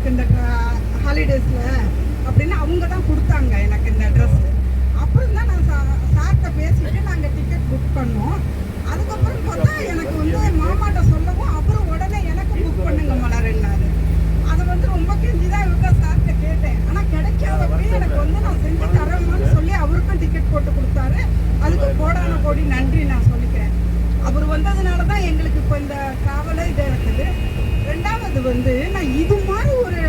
எனக்கு இந்த ஹாலிடேஸில் அப்படின்னு அவங்க தான் கொடுத்தாங்க எனக்கு இந்த ட்ரெஸ்ஸு. அப்புறம் தான் நான் சார்கிட்ட பேசிட்டு நாங்கள் டிக்கெட் புக் பண்ணோம். அதுக்கப்புறம் பார்த்தா எனக்கு வந்து மாமாட்ட சொல்லவும் அப்புறம் உடனே எனக்கு புக் பண்ணுங்க மலர்னாரு. அதை வந்து ரொம்ப கெஞ்சி தான் இவங்க சார்கிட்ட கேட்டேன். ஆனால் கிடைக்காதப்படி எனக்கு வந்து நான் செஞ்சு தரேன்னு சொல்லி அவருக்கும் டிக்கெட் போட்டு கொடுத்தாரு. அதுக்கு கோடான கோடி நன்றி நான் சொல்லிக்கிறேன். அவர் வந்ததுனால தான் எங்களுக்கு இப்போ இந்த ட்ராவலே இதாக இருக்குது. ரெண்டாவது வந்து நான் இது மாதிரி ஒரு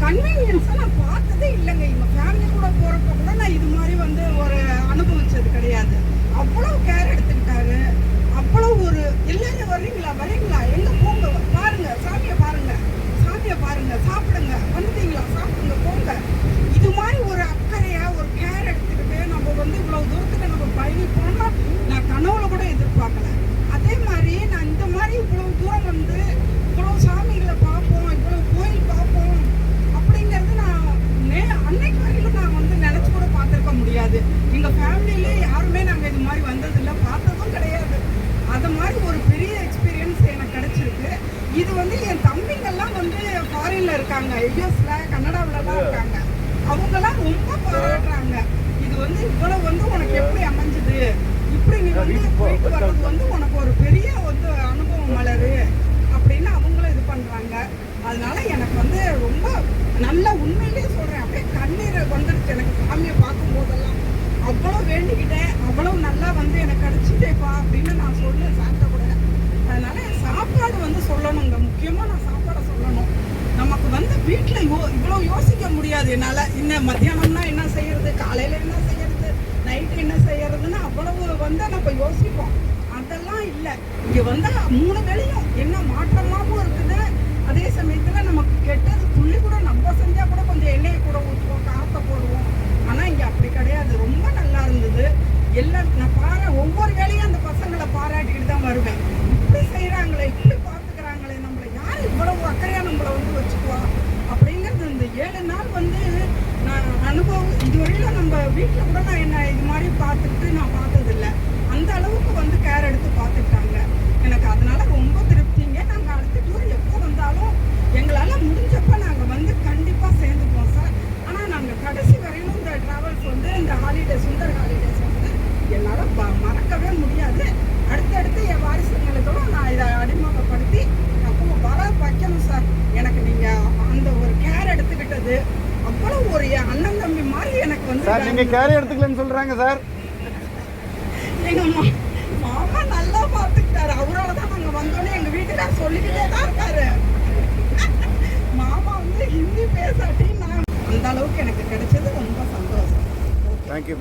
கன்வீனியன்ஸை நான் பார்த்ததே இல்லைங்க. இவங்க ஃபேமிலி கூட போகிறப்ப கூட நான் இது மாதிரி வந்து ஒரு அனுபவிச்சது கிடையாது. அவ்வளோ கேர் எடுத்துக்கிட்டாரு. அவ்வளோ ஒரு எல்லாரும் வரீங்களா எங்கே போங்க, பாருங்க சாமியை பாருங்க, சாப்பிடுங்க, வந்துட்டீங்களா சாப்பிடுங்க போங்க. இது மாதிரி ஒரு அக்கறையா ஒரு கேர் எடுத்துக்கிட்டு நம்ம வந்து இவ்வளோ தூரத்துக்கு நம்ம பயணிப்போம்னா நான் கனவுல கூட எதிர்பார்க்கல. அதே மாதிரி நான் இந்த மாதிரி இவ்வளோ தூரம் வந்து இவ்வளோ சாமிகளை பார்ப்போம், இவ்வளோ கோயில் பார்ப்போம் அப்படிங்கிறது நான் அன்னைக்கு வரையிலும் நான் வந்து நினச்சி கூட பார்த்துருக்க முடியாது. எங்கள் ஃபேமிலியிலே யாருமே நாங்கள் இது மாதிரி வந்ததில்லை, பார்த்ததும் கிடையாது. அது மாதிரி ஒரு பெரிய எக்ஸ்பீரியன்ஸ் எனக்கு கிடைச்சிருக்கு. இது வந்து என் தம்பிங்கெல்லாம் வந்து ஃபாரின்ல இருக்காங்க, யுஎஸ்ல கனடாவிலலாம் இருக்காங்க. அவங்கெல்லாம் ரொம்ப பாராட்டுறாங்க. இது வந்து இவ்வளவு வந்து உனக்கு எப்படி அமைஞ்சுது, இப்படி நீ வந்து போயிட்டு வர்றது வந்து உனக்கு ஒரு பெரிய வந்து அனுபவம் மலரு அப்படின்னு அவங்களும் இது பண்றாங்க. அதனால எனக்கு வந்து ரொம்ப நல்ல உண்மையிலேயே சொல்றேன், அப்படியே கண்ணீர் வந்துடுச்சு எனக்கு சாமியை பார்க்கும் போதெல்லாம். அவ்வளோ வேண்டிக்கிட்டேன், அவ்வளோ நல்லா வந்து எனக்கு கிடைச்சிட்டேப்பா அப்படின்னு நான் சொன்னேன் சாப்பிட்ட கூட. அதனால சாப்பாடு வந்து சொல்லணுங்க, முக்கியமாக நான் சாப்பாடை சொல்லணும். நமக்கு வந்து வீட்டில் இவ்வளோ யோசிக்க முடியாது என்னால். இன்னும் மத்தியானம்னா என்ன செய்யறது, காலையில் என்ன செய்யறது, நைட்டு என்ன செய்யறதுன்னு அவ்வளவு வந்து நம்ம யோசிப்போம். அதெல்லாம் இல்லை. இங்கே வந்து 3 வேளையும் என்ன மாற்றமாகவும் இருக்குது. அதே சமயத்தில் நமக்கு கெட்டது துள்ளி கூட நம்ம செஞ்சால் கூட கொஞ்சம் எண்ணெயை கூட ஊற்றுவோம், காரத்தை போடுவோம். ஆனால் இங்கே அப்படி கிடையாது. ரொம்ப நல்லா இருந்தது. எல்லாம் நான் ஒவ்வொரு வேலையும் அந்த பசங்களை பாராட்டிக்கிட்டு தான் வருவேன். இப்படி செய்கிறாங்களே, இப்படி பார்த்துக்கிறாங்களே, நம்மளை யார் இவ்வளவு அக்கறையாக நம்மளை வந்து வச்சுக்குவா அப்படிங்கிறது இந்த 7 நாள் வந்து நான் அனுபவம். இதுவரையிலும் நம்ம வீட்டில் கூட நான் என்ன இது மாதிரி பார்த்துக்கிட்டு நான் பார்த்ததில்லை. அந்த அளவுக்கு வந்து கேர் எடுத்து பார்த்துக்கிட்டாங்க எனக்கு. அதனால ரொம்ப திருப்திங்க. நாங்கள் அடுத்த டூர் எப்போ வந்தாலும் எங்களால் முடிஞ்சப்போ நாங்கள் வந்து கண்டிப்பாக சேர்ந்துக்குவோம் சார். ஆனால் நாங்கள் கடைசி வரையிலும் இந்த ட்ராவல்ஸ் வந்து இந்த ஹாலிடேஸ் சுந்தர் ஹாலிடேஸ் வந்து என்னால் மறக்கவே முடியாது. அடுத்தடுத்து என் வாரிசுகளோட நான் இதை அறிமுகப்படுத்தி அப்போ வர வைக்கணும் சார். எனக்கு நீங்கள் அந்த ஒரு கேர் எடுத்துக்கிட்டது அவ்வளோ ஒரு அண்ணன் தம்பி மாதிரி எனக்கு வந்து. சார் நீங்கள் கேர் எடுத்துக்கலன்னு சொல்கிறாங்க சார். எங்கள் மாமா நல்லா பார்த்துக்கிட்டாரு. அவரால் தான் நாங்கள் வந்தோன்னே எங்கள் வீட்டுக்கார சொல்லிக்கிட்டே தான் இருக்காரு. மாமா வந்து ஹிந்தி பேசாட்டி நான் அந்த அளவுக்கு எனக்கு கிடைச்சது ரொம்ப சந்தோஷம். தேங்க்யூ.